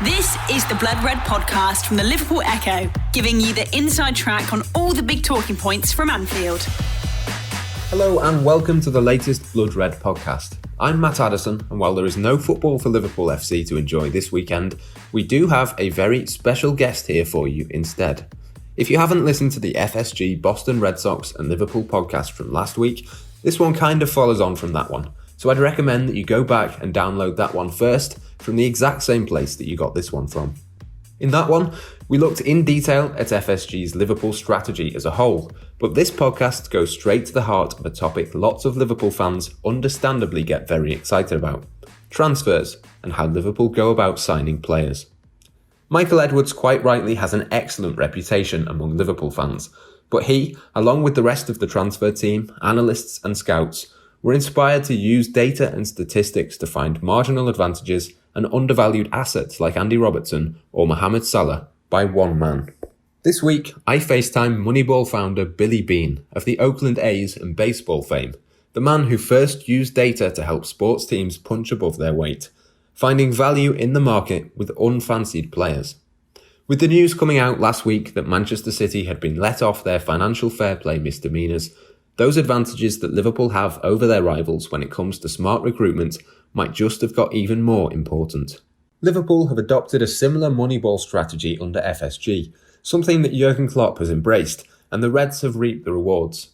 This is the Blood Red podcast from the Liverpool Echo, giving you the inside track on all the big talking points from Anfield. Hello and welcome to the latest Blood Red podcast. I'm Matt Addison, and while there is no football for Liverpool FC to enjoy this weekend, we do have a very special guest here for you instead. If you haven't listened to the FSG Boston Red Sox and Liverpool podcast from last week, this one kind of follows on from that one. So I'd recommend that you go back and download that one first from the exact same place that you got this one from. In that one, we looked in detail at FSG's Liverpool strategy as a whole, but this podcast goes straight to the heart of a topic lots of Liverpool fans understandably get very excited about: transfers and how Liverpool go about signing players. Michael Edwards quite rightly has an excellent reputation among Liverpool fans, but he, along with the rest of the transfer team, analysts and scouts, were inspired to use data and statistics to find marginal advantages and undervalued assets like Andy Robertson or Mohamed Salah by one man. This week, I FaceTime Moneyball founder Billy Beane of the Oakland A's and baseball fame, the man who first used data to help sports teams punch above their weight, finding value in the market with unfancied players. With the news coming out last week that Manchester City had been let off their financial fair play misdemeanours, those advantages that Liverpool have over their rivals when it comes to smart recruitment might just have got even more important. Liverpool have adopted a similar Moneyball strategy under FSG, something that Jurgen Klopp has embraced, and the Reds have reaped the rewards.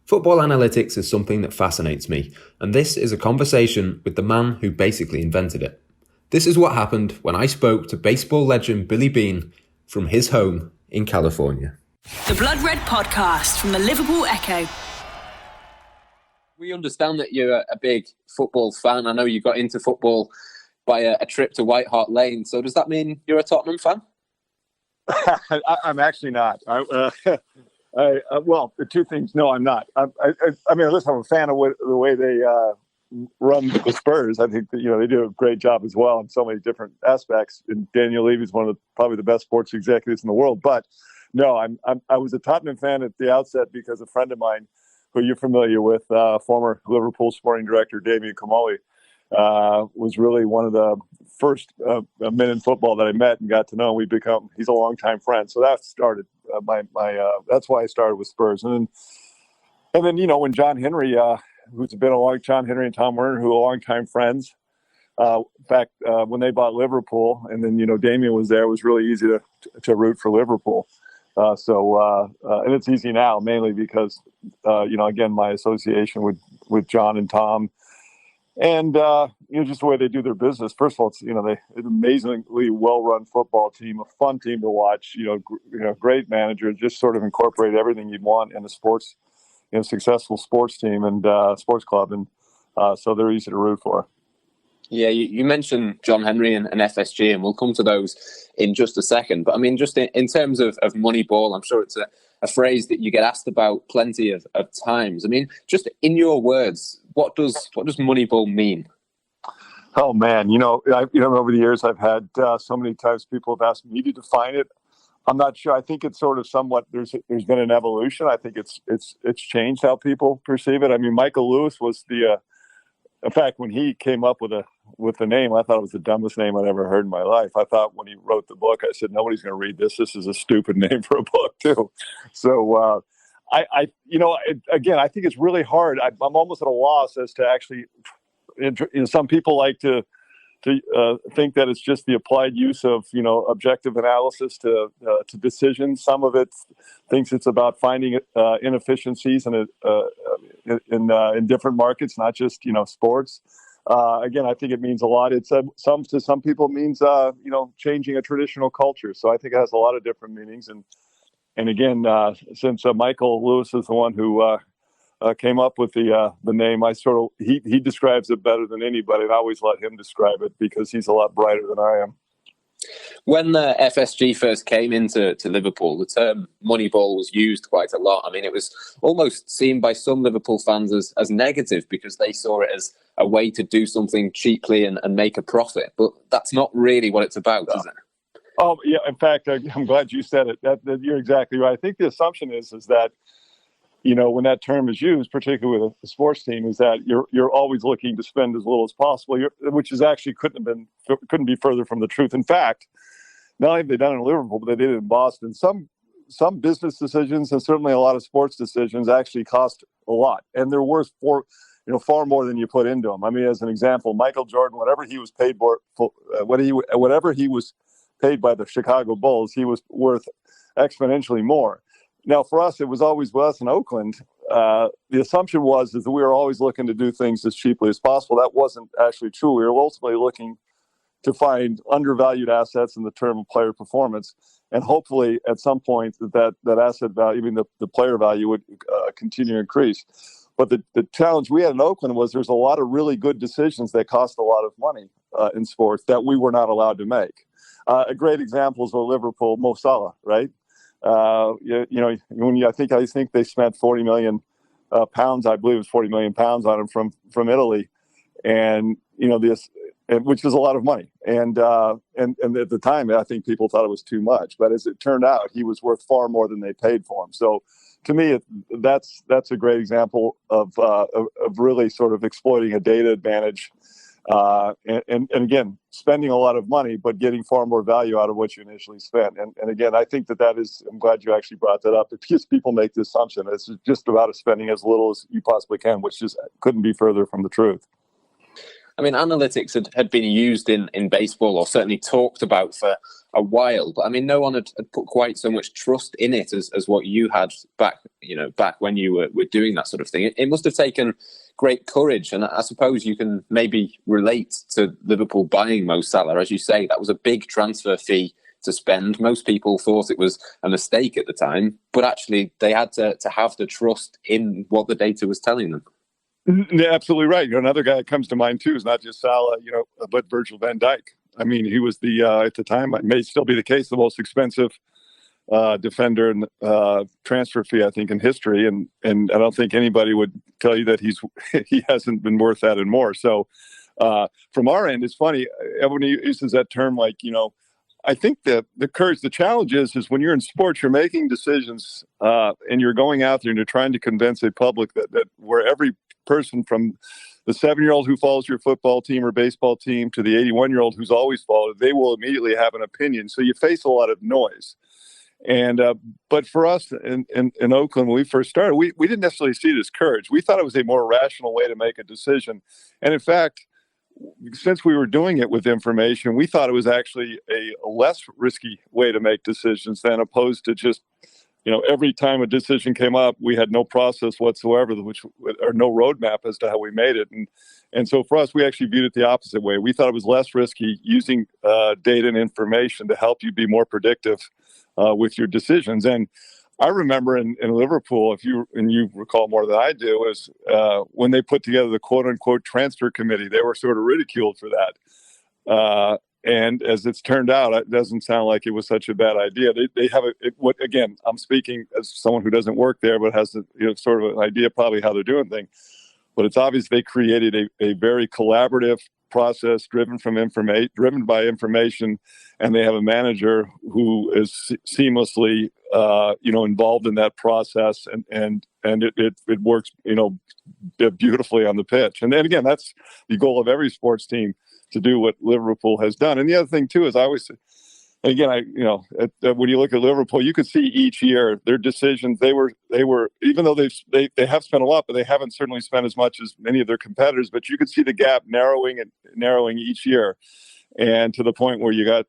Football analytics is something that fascinates me, and this is a conversation with the man who basically invented it. This is what happened when I spoke to baseball legend Billy Beane from his home in California. The Blood Red podcast from the Liverpool Echo. We understand that you're a big football fan. I know you got into football by a trip to White Hart Lane. So does that mean you're a Tottenham fan? I'm actually not. Well, the two things. No, I'm not. I mean, listen, I'm a fan of the way they run the Spurs. I think that, they do a great job as well in so many different aspects. And Daniel Levy's one of probably the best sports executives in the world. But no, I was a Tottenham fan at the outset because a friend of mine, who you're familiar with, former Liverpool sporting director Damien Comolli, was really one of the first men in football that I met and got to know. He's a longtime friend. So that started that's why I started with Spurs. And then when John Henry, John Henry and Tom Werner, who are longtime friends, back when they bought Liverpool, and then, Damien was there, it was really easy to root for Liverpool. And it's easy now, mainly because, again, my association with John and Tom and, just the way they do their business. First of all, it's, an amazingly well-run football team, a fun team to watch, great manager, just sort of incorporate everything you'd want in a sports, successful sports team and sports club. And so they're easy to root for. Yeah, you mentioned John Henry and FSG, and we'll come to those in just a second. But I mean, just in terms of Moneyball, I'm sure it's a phrase that you get asked about plenty of times. I mean, just in your words, what does Moneyball mean? Oh man, over the years I've had so many times people have asked me to define it. I'm not sure. I think it's sort of somewhat. There's been an evolution. I think it's changed how people perceive it. I mean, Michael Lewis was the. In fact, when he came up with the name, I thought it was the dumbest name I'd ever heard in my life. I thought when he wrote the book, I said, nobody's going to read this. This is a stupid name for a book, too. So, again, I think it's really hard. I'm almost at a loss as to actually, some people like to think that it's just the applied use of, objective analysis to decisions. Some of it thinks it's about finding inefficiencies in different markets, not just, sports. Again, I think it means a lot. It's to some people means, changing a traditional culture. So I think it has a lot of different meanings. And again, since Michael Lewis is the one who came up with the name, he describes it better than anybody. And I always let him describe it because he's a lot brighter than I am. When the FSG first came into Liverpool, the term Moneyball was used quite a lot. I mean, it was almost seen by some Liverpool fans as negative because they saw it as a way to do something cheaply and make a profit. But that's not really what it's about, is it? Oh, yeah. In fact, I'm glad you said it. That you're exactly right. I think the assumption is that, when that term is used, particularly with a sports team, is that you're always looking to spend as little as possible, which is actually couldn't be further from the truth. In fact, not only have they done it in Liverpool, but they did it in Boston. Some business decisions and certainly a lot of sports decisions actually cost a lot, and they're worth far more than you put into them. I mean, as an example, Michael Jordan, whatever he was paid whatever he was paid by the Chicago Bulls, he was worth exponentially more. Now, for us, it was always with us in Oakland. The assumption is that we were always looking to do things as cheaply as possible. That wasn't actually true. We were ultimately looking to find undervalued assets in the term of player performance, and hopefully at some point that asset value, even the player value, would continue to increase. But the challenge we had in Oakland was there's a lot of really good decisions that cost a lot of money in sports that we were not allowed to make. A great example is with Liverpool, Mo Salah, right? I think they spent 40 million pounds. I believe it was 40 million pounds on him from Italy, and which is a lot of money. And at the time, I think people thought it was too much. But as it turned out, he was worth far more than they paid for him. So, to me, that's a great example of really sort of exploiting a data advantage. And again, spending a lot of money, but getting far more value out of what you initially spent. And again, I think that is, I'm glad you actually brought that up, because people make the assumption that it's just about spending as little as you possibly can, which just couldn't be further from the truth. I mean, analytics had been used in baseball, or certainly talked about for a while, but I mean, no one had put quite so much trust in it as what you had back when you were doing that sort of thing. It must have taken great courage, and I suppose you can maybe relate to Liverpool buying Mo Salah. As you say, that was a big transfer fee to spend. Most people thought it was a mistake at the time, but actually they had to have the trust in what the data was telling them. Yeah, absolutely right. Another guy that comes to mind too is not just Salah, but Virgil van Dijk. I mean, he was at the time, it may still be the case, the most expensive defender and transfer fee, I think, in history. And I don't think anybody would tell you that he hasn't been worth that and more. So from our end, it's funny. Everyone uses that term I think the courage, the challenge is when you're in sports, you're making decisions and you're going out there and you're trying to convince a public that where every person from the 7-year-old who follows your football team or baseball team to the 81-year-old who's always followed, they will immediately have an opinion. So you face a lot of noise. And but for us in Oakland, when we first started, we didn't necessarily see it as courage. We thought it was a more rational way to make a decision. And in fact, since we were doing it with information, we thought it was actually a less risky way to make decisions than opposed to just, every time a decision came up, we had no process whatsoever, or no roadmap as to how we made it. And so for us, we actually viewed it the opposite way. We thought it was less risky using data and information to help you be more predictive with your decisions. And I remember in Liverpool, if you recall more than I do, is when they put together the quote unquote transfer committee, they were sort of ridiculed for that. And as it's turned out, it doesn't sound like it was such a bad idea. They have again, I'm speaking as someone who doesn't work there, but has sort of an idea probably how they're doing things. But it's obvious they created a very collaborative process driven by information, and they have a manager who is seamlessly involved in that process, and it works beautifully on the pitch. And then again, that's the goal of every sports team, to do what Liverpool has done. And the other thing too is, I always say, and again, when you look at Liverpool, you could see each year their decisions. They were even though they have spent a lot, but they haven't certainly spent as much as many of their competitors. But you could see the gap narrowing each year, and to the point where you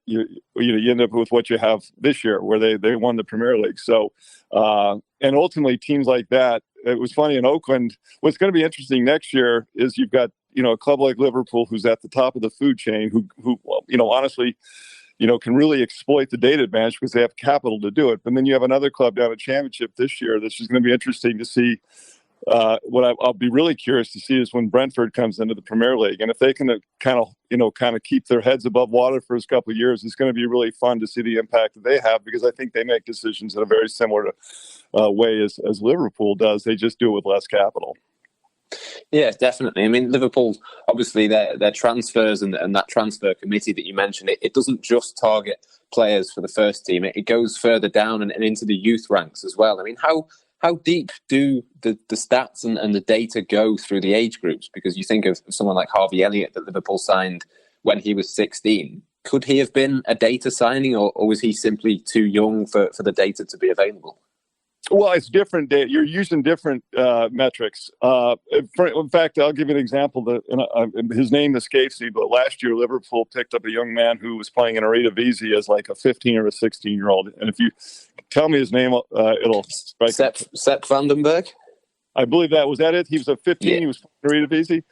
end up with what you have this year, where they won the Premier League. So and ultimately teams like that. It was funny in Oakland. What's going to be interesting next year is you've got a club like Liverpool who's at the top of the food chain, who honestly, can really exploit the data advantage because they have capital to do it. But then you have another club down at Championship this year. This is going to be interesting to see. What I'll be really curious to see is when Brentford comes into the Premier League, and if they can kind of keep their heads above water for a couple of years, it's going to be really fun to see the impact that they have, because I think they make decisions in a very similar way as Liverpool does. They just do it with less capital. Yeah, definitely. I mean, Liverpool, obviously, their transfers and that transfer committee that you mentioned, it doesn't just target players for the first team. It goes further down and into the youth ranks as well. I mean, how how deep do the stats and the data go through the age groups? Because you think of someone like Harvey Elliott that Liverpool signed when he was 16. Could he have been a data signing, or was he simply too young for the data to be available? Well, it's different data. You're using different metrics. In fact, I'll give you an example. His name escapes me, but last year Liverpool picked up a young man who was playing in Eredivisie as like a 15 or a 16-year-old. And if you tell me his name, it'll strike. Sepp Vandenberg? I believe that. Was that it? He was a 15. Yeah. He was playing Eredivisie.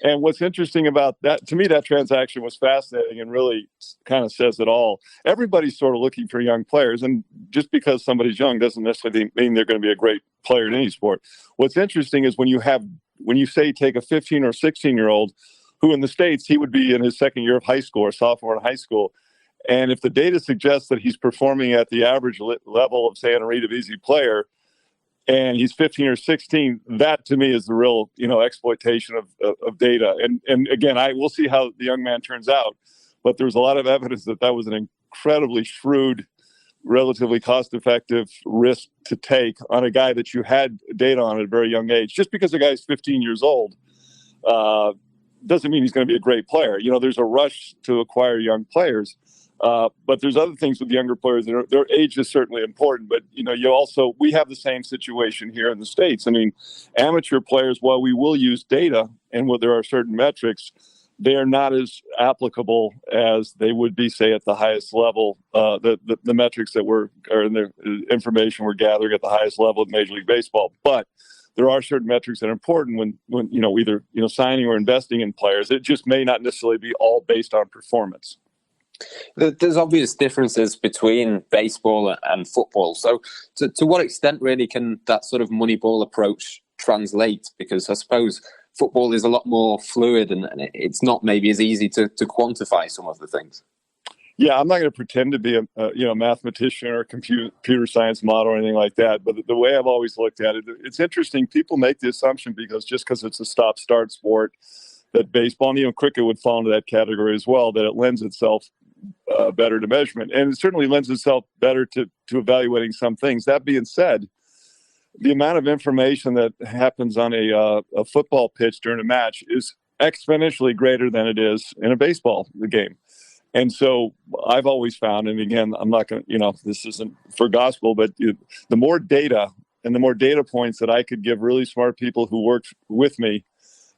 And what's interesting about that, to me, that transaction was fascinating and really kind of says it all. Everybody's sort of looking for young players, and just because somebody's young doesn't necessarily mean they're going to be a great player in any sport. What's interesting is when you say take a 15 or 16-year-old, who in the States, he would be in his second year of high school or sophomore in high school. And if the data suggests that he's performing at the average level of, say, an Eredivisie player, and he's 15 or 16, that to me is the real, exploitation of data. And again, we'll see how the young man turns out. But there's a lot of evidence that was an incredibly shrewd, relatively cost-effective risk to take on a guy that you had data on at a very young age. Just because a guy's 15 years old doesn't mean he's going to be a great player. There's a rush to acquire young players. But there's other things with younger players. Their age is certainly important, but we have the same situation here in the States. I mean, amateur players, while we will use data and there are certain metrics, they are not as applicable as they would be, say, at the highest level. The metrics that in the information we're gathering at the highest level of Major League Baseball, but there are certain metrics that are important when either signing or investing in players. It just may not necessarily be all based on performance. There's obvious differences between baseball and football. So to what extent really can that sort of Moneyball approach translate? Because I suppose football is a lot more fluid and it's not maybe as easy to quantify some of the things. Yeah, I'm not going to pretend to be a mathematician or a computer science model or anything like that. But the way I've always looked at it, it's interesting. People make the assumption because it's a stop-start sport that baseball and cricket would fall into that category as well, that it lends itself better to measurement. And it certainly lends itself better to evaluating some things. That being said, the amount of information that happens on a football pitch during a match is exponentially greater than it is in a baseball game. And so I've always found, and again, I'm not going to, this isn't for gospel, but the more data and the more data points that I could give really smart people who worked with me,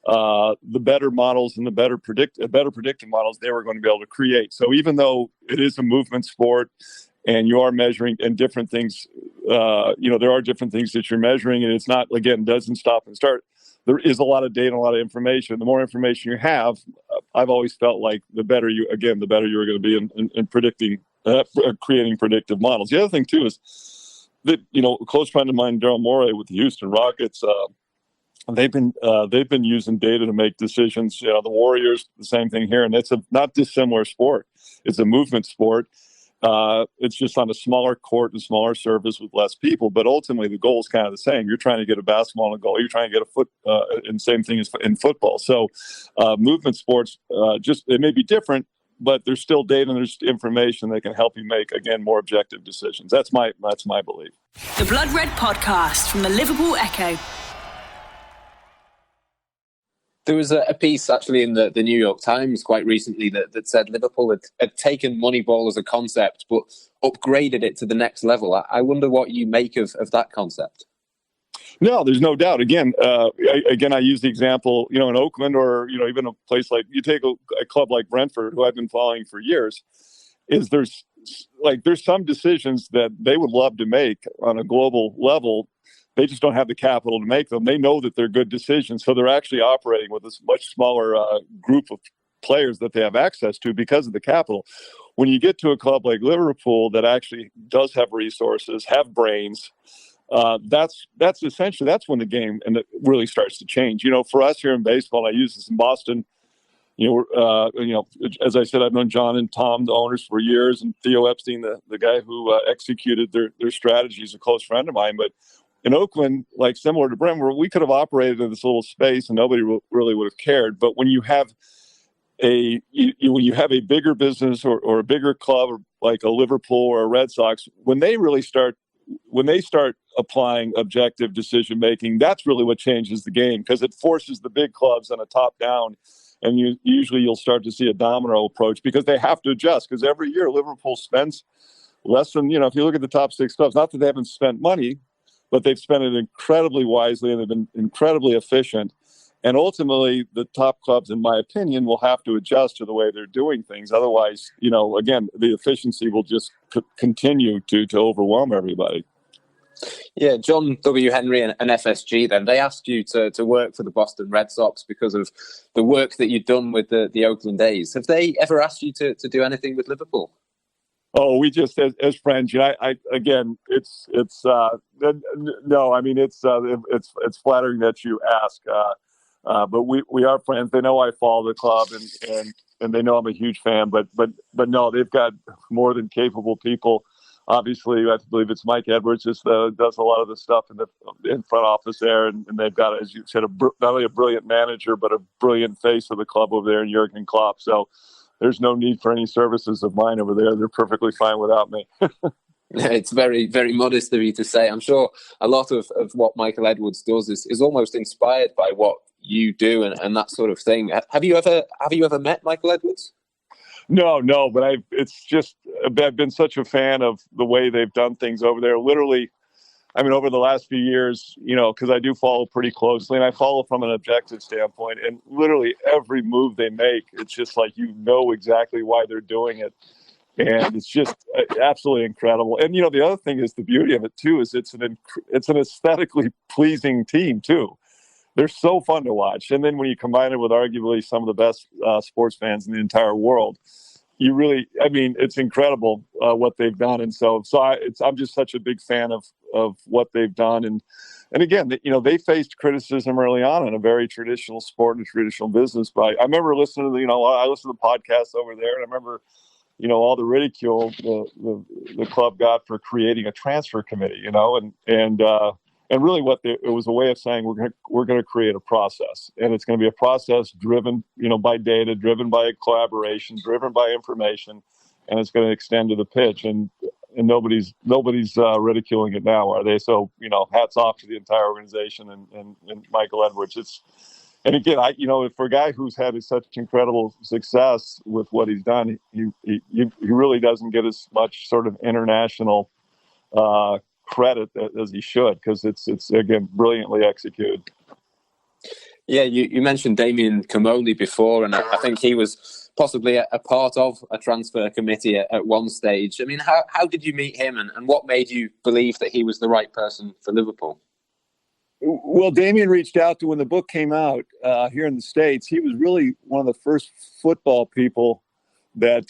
the better models and the better predictive models they were going to be able to create. So even though it is a movement sport and you are measuring and different things, there are different things that you're measuring, and it's not, again, doesn't stop and start. There is a lot of data, a lot of information. The more information you have, I've always felt like the better you were going to be in predicting, creating predictive models. The other thing too is that, a close friend of mine, Daryl Morey with the Houston Rockets, they've been using data to make decisions. The Warriors, the same thing here, and it's a not dissimilar sport. It's a movement sport. It's just on a smaller court and smaller surface with less people, but ultimately the goal is kind of the same. You're trying to get a basketball in a goal. You're trying to get a foot, and same thing as in football. So, movement sports, it may be different, but there's still data and there's information that can help you make, again, more objective decisions. That's my belief. The Blood Red Podcast from the Liverpool Echo. There was a piece actually in the New York Times quite recently that said Liverpool had taken Moneyball as a concept, but upgraded it to the next level. I wonder what you make of that concept. No, there's no doubt. Again, I use the example, in Oakland or, even a place like, you take a club like Brentford, who I've been following for years, there's some decisions that they would love to make on a global level. They just don't have the capital to make them. They know that they're good decisions. So they're actually operating with this much smaller group of players that they have access to because of the capital. When you get to a club like Liverpool that actually does have resources, have brains, that's when the game and it really starts to change. For us here in baseball, I use this in Boston. As I said, I've known John and Tom, the owners, for years, and Theo Epstein, the guy who executed their strategy, is a close friend of mine. But in Oakland, like similar to Brentford, we could have operated in this little space and nobody really would have cared. But when you have a bigger business or a bigger club, or like a Liverpool or a Red Sox, when they really start when they start applying objective decision making, that's really what changes the game, because it forces the big clubs on a top down. And you'll start to see a domino approach, because they have to adjust. Because every year Liverpool spends less than, if you look at the top 6 clubs, not that they haven't spent money, but they've spent it incredibly wisely, and they've been incredibly efficient. And ultimately, the top clubs, in my opinion, will have to adjust to the way they're doing things. Otherwise, again, the efficiency will just continue to overwhelm everybody. Yeah, John W. Henry and FSG, then, they asked you to work for the Boston Red Sox because of the work that you'd done with the Oakland A's. Have they ever asked you to do anything with Liverpool? Oh, we just, as friends, again, it's no, I mean, it's flattering that you ask, but we are friends. They know I follow the club, and they know I'm a huge fan, but no, they've got more than capable people. Obviously, I believe it's Mike Edwards does a lot of the stuff in front office there, and they've got, as you said, not only a brilliant manager, but a brilliant face of the club over there in Jurgen Klopp. So there's no need for any services of mine over there. They're perfectly fine without me. It's very, very modest of you to say. I'm sure a lot of what Michael Edwards does is almost inspired by what you do and that sort of thing. Have you ever met Michael Edwards? No, but I've been such a fan of the way they've done things over there. Literally, I mean, over the last few years, because I do follow pretty closely, and I follow from an objective standpoint, and literally every move they make, it's just like, exactly why they're doing it. And it's just absolutely incredible. And, the other thing is, the beauty of it too, is it's an aesthetically pleasing team too. They're so fun to watch. And then when you combine it with arguably some of the best sports fans in the entire world, it's incredible what they've done. And I'm just such a big fan of what they've done. And again, they faced criticism early on in a very traditional sport and traditional business. But I remember listening to I listened to the podcasts over there, and I remember, all the ridicule the club got for creating a transfer committee, and really it was a way of saying we're going to create a process, and it's going to be a process driven, by data, driven by collaboration, driven by information, and it's going to extend to the pitch. And nobody's ridiculing it now, are they? So, hats off to the entire organization and Michael Edwards. And again, for a guy who's had such incredible success with what he's done, he really doesn't get as much sort of international credit as he should, because it's again brilliantly executed. Yeah, you mentioned Damien Comolli before, and I think he was possibly a part of a transfer committee at one stage. I mean, how did you meet him, and what made you believe that he was the right person for Liverpool? Well, Damien reached out when the book came out here in the States. He was really one of the first football people that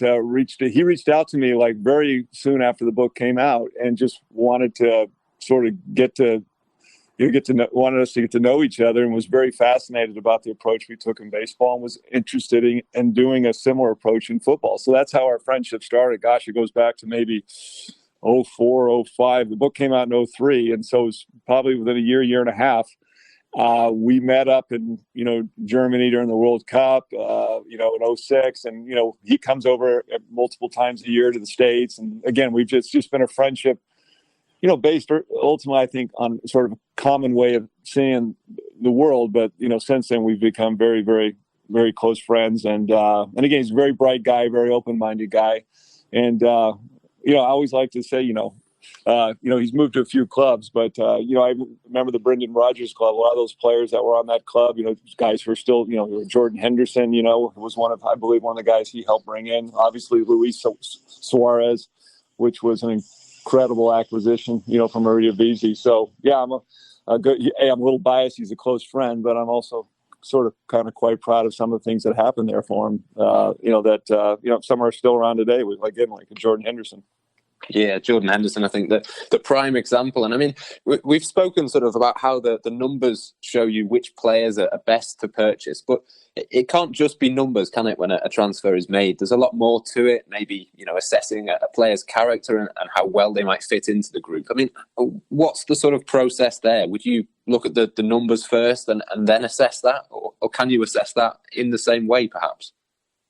he reached out to me like very soon after the book came out, and just wanted to sort of wanted us to get to know each other, and was very fascinated about the approach we took in baseball, and was interested in doing a similar approach in football. So that's how our friendship started. Gosh, it goes back to maybe 04, 05. The book came out in 03, and so it was probably within a year and a half. We met up in, Germany during the World Cup, in 06. And, he comes over multiple times a year to the States. And again, we've just been a friendship, based ultimately, I think, on sort of a common way of seeing the world. But, since then we've become very, very, very close friends. And again, he's a very bright guy, very open-minded guy. And, I always like to say, he's moved to a few clubs, but, I remember the Brendan Rodgers club, a lot of those players that were on that club, guys who are still, Jordan Henderson, was I believe one of the guys he helped bring in. Obviously, Luis Suarez, which was an incredible acquisition, from Eredivisie. So, yeah, I'm a little biased. He's a close friend, but I'm also sort of kind of quite proud of some of the things that happened there for him, some are still around today, with, again, like Jordan Henderson. Yeah, Jordan Henderson, I think the prime example. And I mean, we've spoken sort of about how the numbers show you which players are best to purchase, but it can't just be numbers, can it, when a transfer is made? There's a lot more to it, maybe, assessing a player's character and how well they might fit into the group. I mean, what's the sort of process there? Would you look at the numbers first and then assess that? Or can you assess that in the same way, perhaps?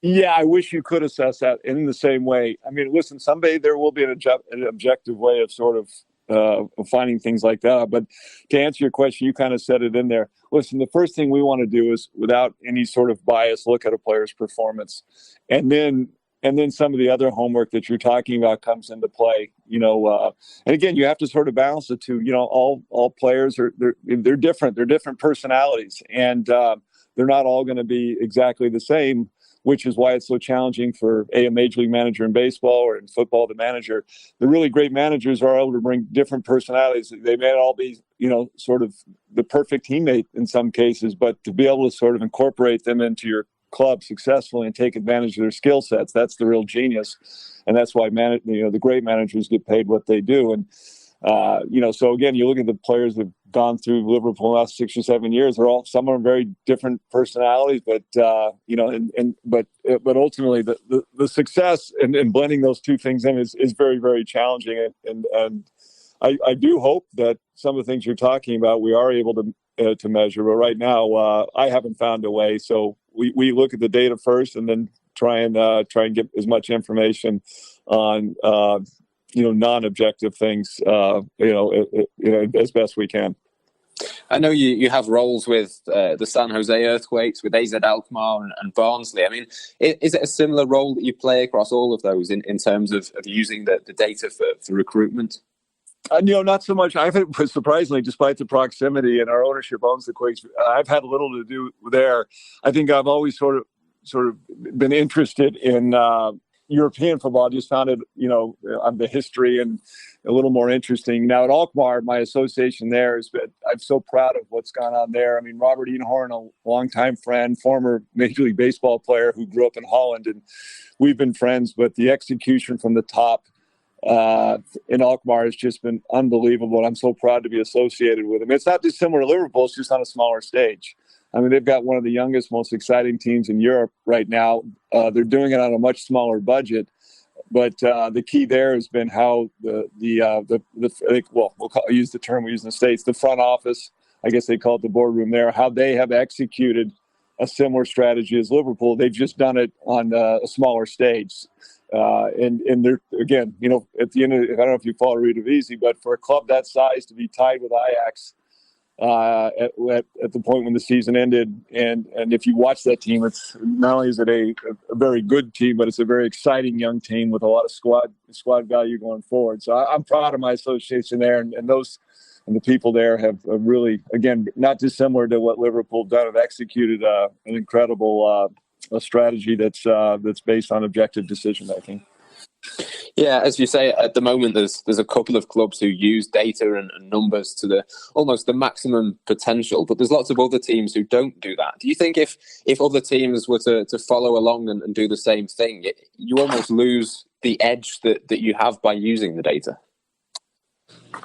Yeah, I wish you could assess that in the same way. I mean, listen, someday there will be an objective way of sort of finding things like that. But to answer your question, you kind of said it in there. Listen, the first thing we want to do is, without any sort of bias, look at a player's performance, and then some of the other homework that you're talking about comes into play. And again, you have to sort of balance the two. All players they're different. They're different personalities, and they're not all going to be exactly the same, which is why it's so challenging for a major league manager in baseball or in football, the manager. The really great managers are able to bring different personalities. They may not all be, sort of the perfect teammate in some cases, but to be able to sort of incorporate them into your club successfully and take advantage of their skill sets, that's the real genius. And that's why the great managers get paid what they do. And so again, you look at the players that have gone through Liverpool in the last 6 or 7 years. Some are very different personalities, but but ultimately the success and blending those two things in is very, very challenging. And I do hope that some of the things you're talking about we are able to measure. But right now, I haven't found a way. So we look at the data first, and then try and get as much information on non-objective things, as best we can. I know you have roles with the San Jose Earthquakes, with AZ Alkmaar and Barnsley. I mean, is it a similar role that you play across all of those in terms of using the data for recruitment? Not so much. Surprisingly, despite the proximity and our ownership owns the Quakes, I've had little to do there. I think I've always sort of been interested in European football. I just found it, on the history and a little more interesting. Now at Alkmaar, my association there has been, I'm so proud of what's gone on there. I mean, Robert Eenhoorn, a longtime friend, former Major League Baseball player who grew up in Holland, and we've been friends, but the execution from the top in Alkmaar has just been unbelievable. And I'm so proud to be associated with him. It's not dissimilar to Liverpool, it's just on a smaller stage. I mean, they've got one of the youngest, most exciting teams in Europe right now. They're doing it on a much smaller budget, but the key there has been how I'll use the term we use in the States, the front office, I guess they call it the boardroom there, how they have executed a similar strategy as Liverpool. They've just done it on a smaller stage. And they're, again, at the end of, I don't know if you follow Eredivisie, but for a club that size to be tied with Ajax at the point when the season ended, and if you watch that team, it's not only is it a very good team, but it's a very exciting young team with a lot of squad value going forward. So I'm proud of my association there, and the people there have really, again, not dissimilar to what Liverpool done, have executed an incredible a strategy that's based on objective decision making. Yeah, as you say, at the moment there's a couple of clubs who use data and numbers to almost the maximum potential, but there's lots of other teams who don't do that. Do you think if other teams were to follow along and do the same thing, you almost lose the edge that you have by using the data?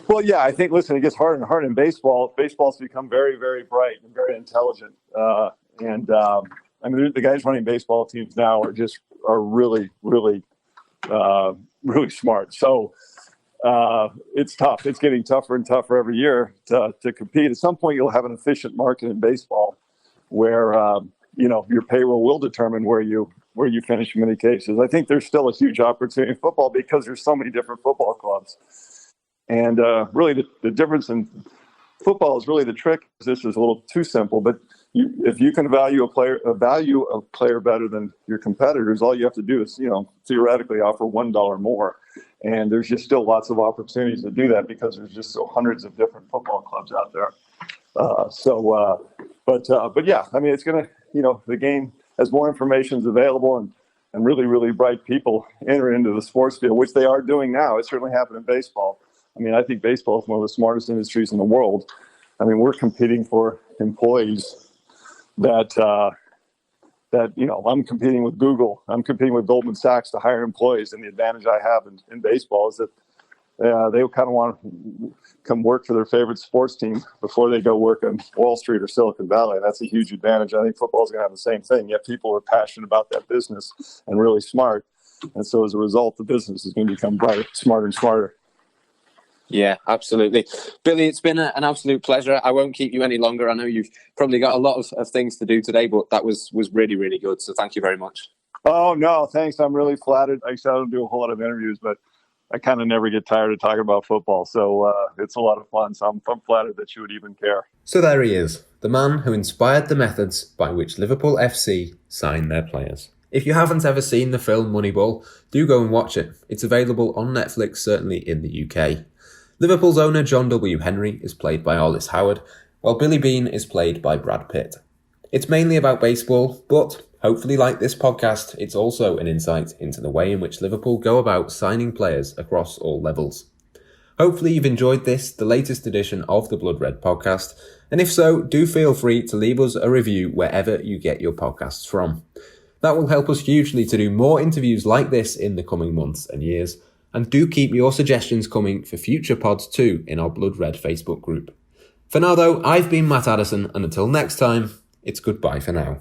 Well, yeah, I think, listen, it gets harder and harder in baseball. Baseball's become very, very bright and very intelligent. I mean, the guys running baseball teams now are really, really, really smart. So it's tough. It's getting tougher and tougher every year to compete. At some point, you'll have an efficient market in baseball where your payroll will determine where you finish in many cases. I think there's still a huge opportunity in football because there's so many different football clubs. And really, the difference in football is really the trick. This is a little too simple, but if you can value a player better than your competitors, all you have to do is, theoretically offer $1 more. And there's just still lots of opportunities to do that because there's just hundreds of different football clubs out there. But yeah, I mean, it's going to, the game, as more information is available and really, really bright people enter into the sports field, which they are doing now. It certainly happened in baseball. I mean, I think baseball is one of the smartest industries in the world. I mean, we're competing for employees that I'm competing with Google. I'm competing with Goldman Sachs to hire employees. And the advantage I have in baseball is that they kind of want to come work for their favorite sports team before they go work on Wall Street or Silicon Valley. And that's a huge advantage. I think football is going to have the same thing. Yet people are passionate about that business and really smart. And so as a result, the business is going to become brighter, smarter and smarter. Yeah, absolutely. Billy, it's been an absolute pleasure. I won't keep you any longer. I know you've probably got a lot of things to do today, but that was really, really good. So thank you very much. Oh, no, thanks. I'm really flattered. I don't do a whole lot of interviews, but I kind of never get tired of talking about football. So it's a lot of fun. So I'm flattered that you would even care. So there he is, the man who inspired the methods by which Liverpool FC sign their players. If you haven't ever seen the film Moneyball, do go and watch it. It's available on Netflix, certainly in the UK. Liverpool's owner John W. Henry is played by Hollis Howard, while Billy Beane is played by Brad Pitt. It's mainly about baseball, but hopefully, like this podcast, it's also an insight into the way in which Liverpool go about signing players across all levels. Hopefully you've enjoyed this, the latest edition of the Blood Red podcast, and if so, do feel free to leave us a review wherever you get your podcasts from. That will help us hugely to do more interviews like this in the coming months and years, and do keep your suggestions coming for future pods too in our Blood Red Facebook group. For now though, I've been Matt Addison, and until next time, it's goodbye for now.